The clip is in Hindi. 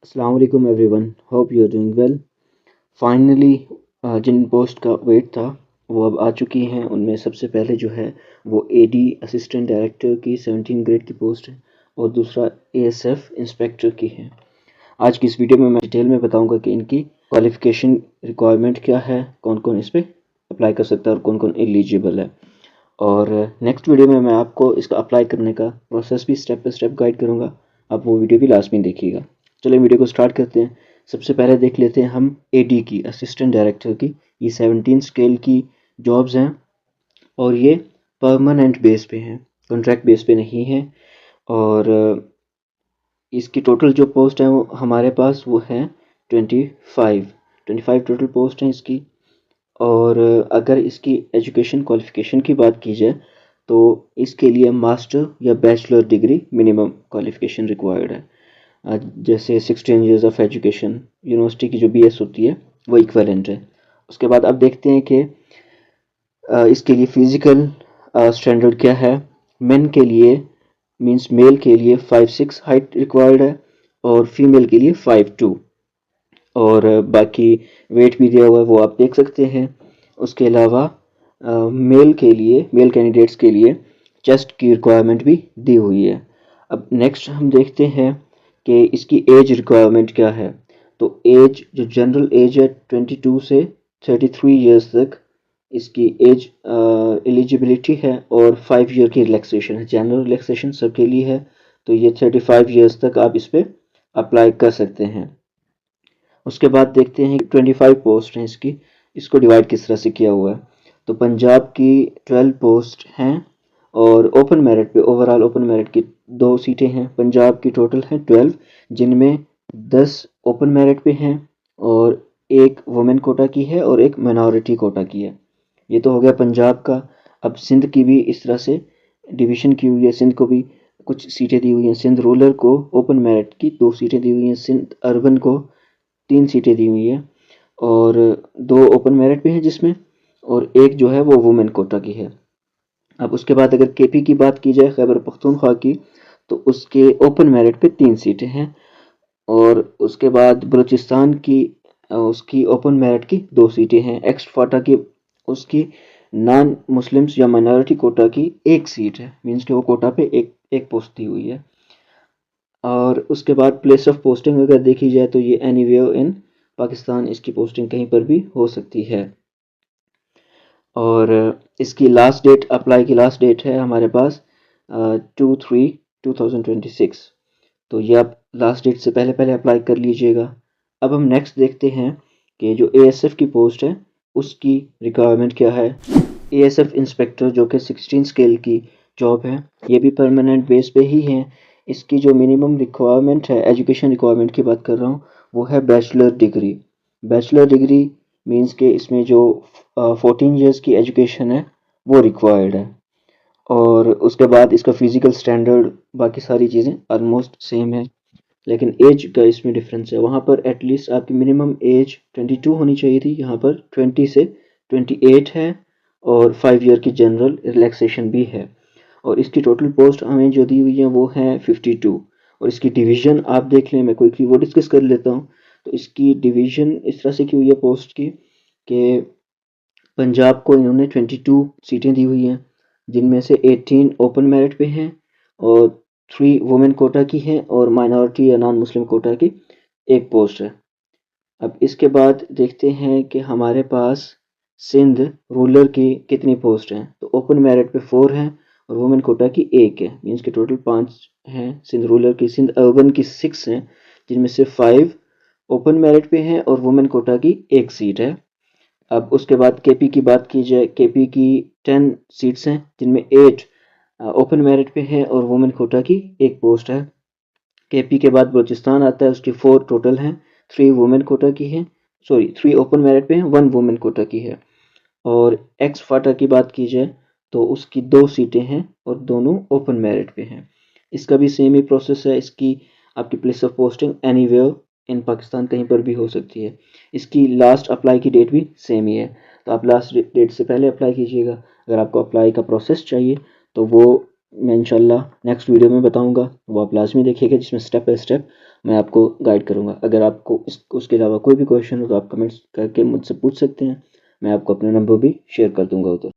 अस्सलाम वालेकुम everyone, hope you are doing well. Finally जिन पोस्ट का वेट था वो अब आ चुकी हैं। उनमें सबसे पहले जो है वो एडी असिस्टेंट डायरेक्टर की 17 ग्रेड की पोस्ट है और दूसरा एएसएफ इंस्पेक्टर की है। आज की इस वीडियो में मैं डिटेल में बताऊंगा कि इनकी क्वालिफ़िकेशन रिक्वायरमेंट क्या है, कौन कौन इस पर अप्लाई कर सकता है और कौन कौन एलिजिबल है। और नेक्स्ट वीडियो में मैं आपको इसका अप्लाई करने का प्रोसेस भी स्टेप बाय स्टेप गाइड करूँगा। आप वो वीडियो भी लास्ट में देखिएगा। चलिए वीडियो को स्टार्ट करते हैं। सबसे पहले देख लेते हैं हम एडी की, असिस्टेंट डायरेक्टर की। ये 17 स्केल की जॉब्स हैं और ये परमानेंट बेस पे हैं, कॉन्ट्रैक्ट बेस पे नहीं है। और इसकी टोटल जो पोस्ट है वो हमारे पास वो है 25 टोटल पोस्ट हैं इसकी। और अगर इसकी एजुकेशन क्वालिफ़िकेशन की बात की जाए तो इसके लिए मास्टर या bachelor degree minimum qualification required है। जैसे 16 इयर्स ऑफ एजुकेशन, यूनिवर्सिटी की जो बीएस होती है वो इक्विवेलेंट है। उसके बाद अब देखते हैं कि इसके लिए फ़िज़िकल स्टैंडर्ड क्या है। मेन के लिए मींस मेल के लिए 5'6" हाइट रिक्वायर्ड है और फीमेल के लिए 5'2", और बाकी वेट भी दिया हुआ है वो आप देख सकते हैं। उसके अलावा मेल कैंडिडेट्स के लिए चेस्ट की रिक्वायरमेंट भी दी हुई है। अब नेक्स्ट हम देखते हैं कि इसकी एज रिक्वायरमेंट क्या है। तो एज जो जनरल एज है 22 से 33 इयर्स तक इसकी एज एलिजिबिलिटी है और 5 ईयर की रिलैक्सेशन है। जनरल रिलैक्सेशन सबके लिए है, तो ये 35 इयर्स तक आप इस पर अप्लाई कर सकते हैं। उसके बाद देखते हैं 25 पोस्ट हैं इसकी, इसको डिवाइड किस तरह से किया हुआ है। तो पंजाब की 12 पोस्ट हैं और ओपन मेरिट पे, ओवरऑल ओपन मेरिट की 2 सीटें हैं। पंजाब की टोटल हैं 12, जिनमें 10 ओपन मेरिट पे हैं और एक वुमेन कोटा की है और एक माइनॉरिटी कोटा की है। ये तो हो गया पंजाब का। अब सिंध की भी इस तरह से डिवीज़न की हुई है। सिंध को भी कुछ सीटें दी हुई हैं। सिंध रूरल को ओपन मेरिट की 2 सीटें दी हुई हैं। सिंध अर्बन को 3 सीटें दी हुई हैं और 2 ओपन मेरिट पे हैं जिसमें, और एक जो है वो वुमेन कोटा की है। अब उसके बाद अगर केपी की बात की जाए, खैबर पख्तूनख्वा की, तो उसके ओपन मेरिट पे 3 सीटें हैं। और उसके बाद बलूचिस्तान की उसकी ओपन मेरिट की 2 सीटें हैं। एक्स फाटा की उसकी नॉन मुस्लिम्स या माइनॉरिटी कोटा की 1 सीट है, मीन्स कि वो कोटा पे एक पोस्ट दी हुई है। और उसके बाद प्लेस ऑफ पोस्टिंग अगर देखी जाए तो ये एनीवेयर इन पाकिस्तान, इसकी पोस्टिंग कहीं पर भी हो सकती है। और इसकी लास्ट डेट, अप्लाई की लास्ट डेट है हमारे पास 2/3/2026। तो ये आप लास्ट डेट से पहले पहले अप्लाई कर लीजिएगा। अब हम नेक्स्ट देखते हैं कि जो एएसएफ की पोस्ट है उसकी रिक्वायरमेंट क्या है। एएसएफ इंस्पेक्टर जो कि 16 स्केल की जॉब है, ये भी परमानेंट बेस पे ही है। इसकी जो मिनिमम रिक्वायरमेंट है, एजुकेशन रिक्वायरमेंट की बात कर रहा हूँ, वो है bachelor degree. Bachelor degree means के इसमें जो 14 इयर्स की एजुकेशन है वो रिक्वायर्ड है। और उसके बाद इसका फिजिकल स्टैंडर्ड, बाकी सारी चीज़ें ऑलमोस्ट सेम है, लेकिन एज का इसमें डिफरेंस है। वहाँ पर एटलीस्ट आपकी मिनिमम एज 22 होनी चाहिए थी, यहाँ पर 20 से 28 है और 5 ईयर की जनरल रिलैक्सेशन भी है। और इसकी टोटल पोस्ट हमें जो दी हुई है वो है 52। और इसकी डिवीज़न आप देख लें, मैं क्विकली वो डिस्कस कर लेता हूँ। तो इसकी डिवीज़न इस तरह से की हुई है पोस्ट की कि पंजाब को इन्होंने 22 सीटें दी हुई हैं, जिनमें से 18 ओपन मेरिट पे हैं और 3 वुमेन कोटा की हैं और माइनॉरिटी या नॉन मुस्लिम कोटा की एक पोस्ट है। अब इसके बाद देखते हैं कि हमारे पास सिंध रूरल की कितनी पोस्ट हैं। तो ओपन मेरिट पे 4 हैं और वुमेन कोटा की 1 है, मीन्स के टोटल 5 हैं सिंध रूरल की। सिंध अर्बन की 6 हैं, जिनमें से 5 ओपन मेरिट पे हैं और वुमेन कोटा की 1 सीट है। अब उसके बाद केपी की बात की जाए, केपी की 10 सीट्स हैं, जिनमें 8 ओपन मेरिट पे है और वुमेन कोटा की 1 पोस्ट है। केपी के बाद बलूचिस्तान आता है, उसकी 4 टोटल हैं, 3 वुमेन कोटा की हैं, 3 ओपन मेरिट पे हैं, 1 वुमेन कोटा की है। और एक्स फाटा की बात की जाए तो उसकी 2 सीटें हैं और दोनों ओपन मेरिट पे हैं। इसका भी सेम ही प्रोसेस है। इसकी आपकी place of posting anywhere in Pakistan कहीं पर भी हो सकती है। इसकी लास्ट अप्लाई की डेट भी सेम ही है, तो आप लास्ट डेट से पहले अप्लाई कीजिएगा। अगर आपको अप्लाई का प्रोसेस चाहिए तो वो मैं इंशाल्लाह नेक्स्ट वीडियो में बताऊंगा, वो आप लाजमी देखिएगा, जिसमें स्टेप बाय स्टेप मैं आपको गाइड करूंगा। अगर आपको उसके अलावा कोई भी क्वेश्चन हो तो आप कमेंट्स करके मुझसे पूछ सकते हैं, मैं आपको अपना नंबर भी शेयर कर दूंगा उधर।